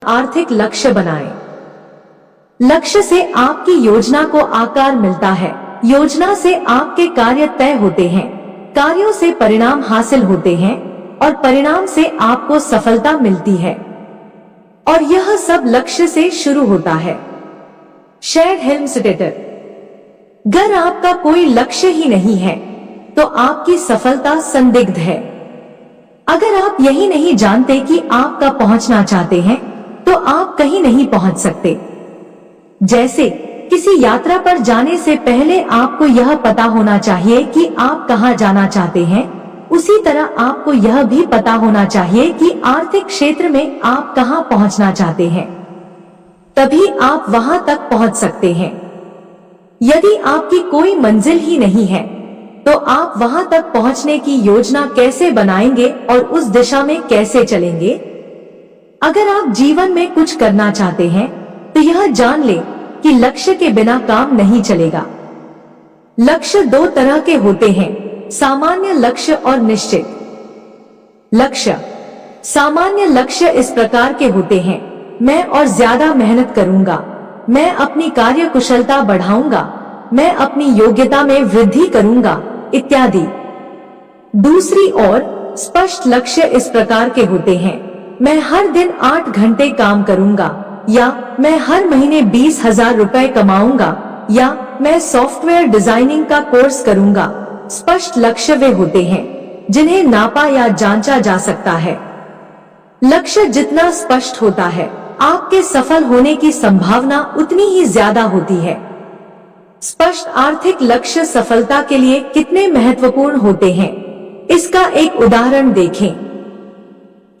आर्थिक लक्ष्य बनाएं। लक्ष्य से आपकी योजना को आकार मिलता है। योजना से आपके कार्य तय होते हैं, कार्यों से परिणाम हासिल होते हैं और परिणाम से आपको सफलता मिलती है। और यह सब लक्ष्य से शुरू होता है। शेड हेल्मस्टेटर। अगर आपका कोई लक्ष्य ही नहीं है तो आपकी सफलता संदिग्ध है। अगर आप यही नहीं जानते कि आप कहाँ पहुंचना चाहते हैं तो आप कहीं नहीं पहुंच सकते। जैसे किसी यात्रा पर जाने से पहले आपको यह पता होना चाहिए कि आप कहां जाना चाहते हैं, उसी तरह आपको यह भी पता होना चाहिए कि आर्थिक क्षेत्र में आप कहां पहुंचना चाहते हैं, तभी आप वहां तक पहुंच सकते हैं। यदि आपकी कोई मंजिल ही नहीं है तो आप वहां तक पहुंचने की योजना कैसे बनाएंगे और उस दिशा में कैसे चलेंगे? अगर आप जीवन में कुछ करना चाहते हैं तो यह जान ले कि लक्ष्य के बिना काम नहीं चलेगा। लक्ष्य दो तरह के होते हैं, सामान्य लक्ष्य और निश्चित लक्ष्य। सामान्य लक्ष्य इस प्रकार के होते हैं, मैं और ज्यादा मेहनत करूंगा, मैं अपनी कार्य कुशलता बढ़ाऊंगा, मैं अपनी योग्यता में वृद्धि करूंगा इत्यादि। दूसरी ओर स्पष्ट लक्ष्य इस प्रकार के होते हैं, मैं हर दिन 8 घंटे काम करूंगा, या मैं हर महीने 20,000 रुपए कमाऊंगा, या मैं सॉफ्टवेयर डिजाइनिंग का कोर्स करूंगा। स्पष्ट लक्ष्य वे होते हैं जिन्हें नापा या जांचा जा सकता है। लक्ष्य जितना स्पष्ट होता है, आपके सफल होने की संभावना उतनी ही ज्यादा होती है। स्पष्ट आर्थिक लक्ष्य सफलता के लिए कितने महत्वपूर्ण होते हैं, इसका एक उदाहरण देखें।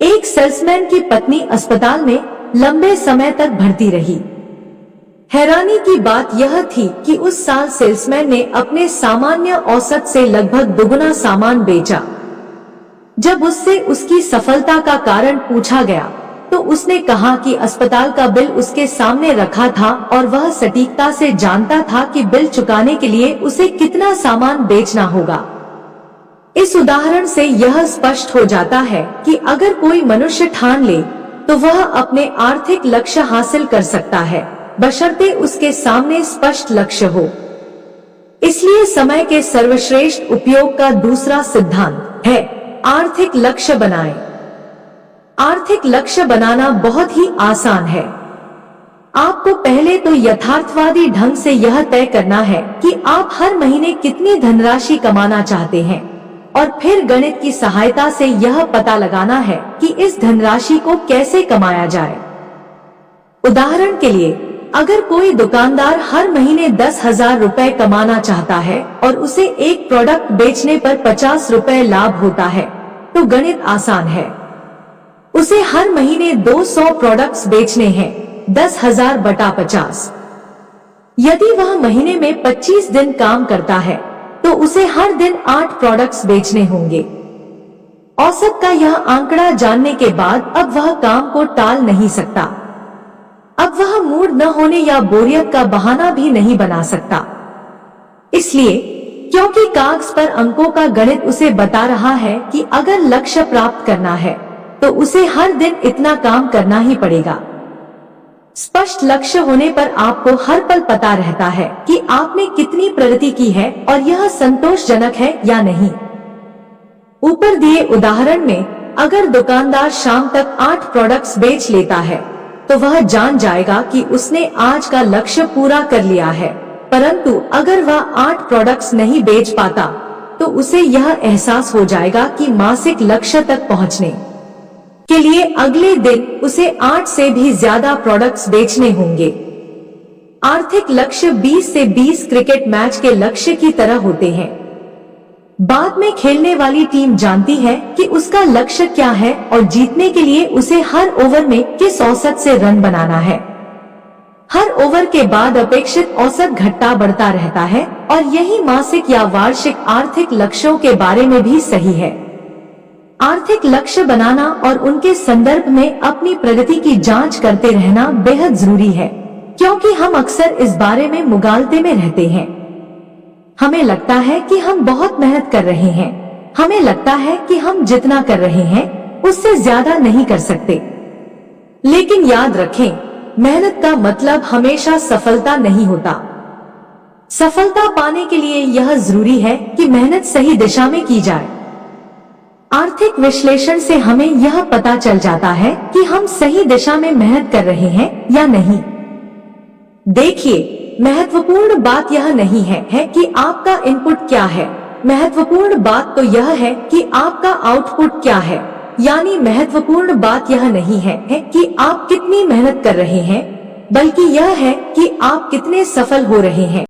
एक सेल्समैन की पत्नी अस्पताल में लंबे समय तक भर्ती रही। हैरानी की बात यह थी कि उस साल सेल्समैन ने अपने सामान्य औसत से लगभग दुगुना सामान बेचा। जब उससे उसकी सफलता का कारण पूछा गया तो उसने कहा कि अस्पताल का बिल उसके सामने रखा था और वह सटीकता से जानता था कि बिल चुकाने के लिए उसे कितना सामान बेचना होगा। इस उदाहरण से यह स्पष्ट हो जाता है कि अगर कोई मनुष्य ठान ले तो वह अपने आर्थिक लक्ष्य हासिल कर सकता है, बशर्ते उसके सामने स्पष्ट लक्ष्य हो। इसलिए समय के सर्वश्रेष्ठ उपयोग का दूसरा सिद्धांत है आर्थिक लक्ष्य बनाएं। आर्थिक लक्ष्य बनाना बहुत ही आसान है। आपको पहले तो यथार्थवादी ढंग से यह तय करना है कि आप हर महीने कितनी धनराशि कमाना चाहते हैं और फिर गणित की सहायता से यह पता लगाना है कि इस धनराशि को कैसे कमाया जाए। उदाहरण के लिए, अगर कोई दुकानदार हर महीने 10,000 रुपए कमाना चाहता है और उसे एक प्रोडक्ट बेचने पर 50 रुपए लाभ होता है तो गणित आसान है। उसे हर महीने 200 प्रोडक्ट्स बेचने हैं, 10,000 बटा 50। यदि वह महीने में 25 दिन काम करता है तो उसे हर दिन 8 प्रोडक्ट्स बेचने होंगे। औसत का यह आंकड़ा जानने के बाद अब वह काम को टाल नहीं सकता। अब वह मूड न होने या बोरियत का बहाना भी नहीं बना सकता। इसलिए क्योंकि कागज पर अंकों का गणित उसे बता रहा है कि अगर लक्ष्य प्राप्त करना है तो उसे हर दिन इतना काम करना ही पड़ेगा। स्पष्ट लक्ष्य होने पर आपको हर पल पता रहता है कि आपने कितनी प्रगति की है और यह संतोषजनक है या नहीं। ऊपर दिए उदाहरण में अगर दुकानदार शाम तक 8 प्रोडक्ट्स बेच लेता है तो वह जान जाएगा कि उसने आज का लक्ष्य पूरा कर लिया है, परंतु अगर वह 8 प्रोडक्ट्स नहीं बेच पाता तो उसे यह एहसास हो जाएगा कि मासिक लक्ष्य तक पहुंचने के लिए अगले दिन उसे 8 से भी ज्यादा प्रोडक्ट्स बेचने होंगे। आर्थिक लक्ष्य 20 से 20 क्रिकेट मैच के लक्ष्य की तरह होते हैं। बाद में खेलने वाली टीम जानती है कि उसका लक्ष्य क्या है और जीतने के लिए उसे हर ओवर में किस औसत से रन बनाना है। हर ओवर के बाद अपेक्षित औसत घटता बढ़ता रहता है और यही मासिक या वार्षिक आर्थिक लक्ष्यों के बारे में भी सही है। आर्थिक लक्ष्य बनाना और उनके संदर्भ में अपनी प्रगति की जांच करते रहना बेहद जरूरी है, क्योंकि हम अक्सर इस बारे में मुगालते में रहते हैं। हमें लगता है कि हम बहुत मेहनत कर रहे हैं, हमें लगता है कि हम जितना कर रहे हैं उससे ज्यादा नहीं कर सकते। लेकिन याद रखें, मेहनत का मतलब हमेशा सफलता नहीं होता। सफलता पाने के लिए यह जरूरी है कि मेहनत सही दिशा में की जाए। आर्थिक विश्लेषण से हमें यह पता चल जाता है कि हम सही दिशा में मेहनत कर रहे हैं या नहीं। देखिए, महत्वपूर्ण बात यह नहीं है कि आपका इनपुट क्या है, महत्वपूर्ण बात तो यह है कि आपका आउटपुट क्या है। यानी महत्वपूर्ण बात यह नहीं है कि आप कितनी मेहनत कर रहे हैं, बल्कि यह है कि आप कितने सफल हो रहे हैं।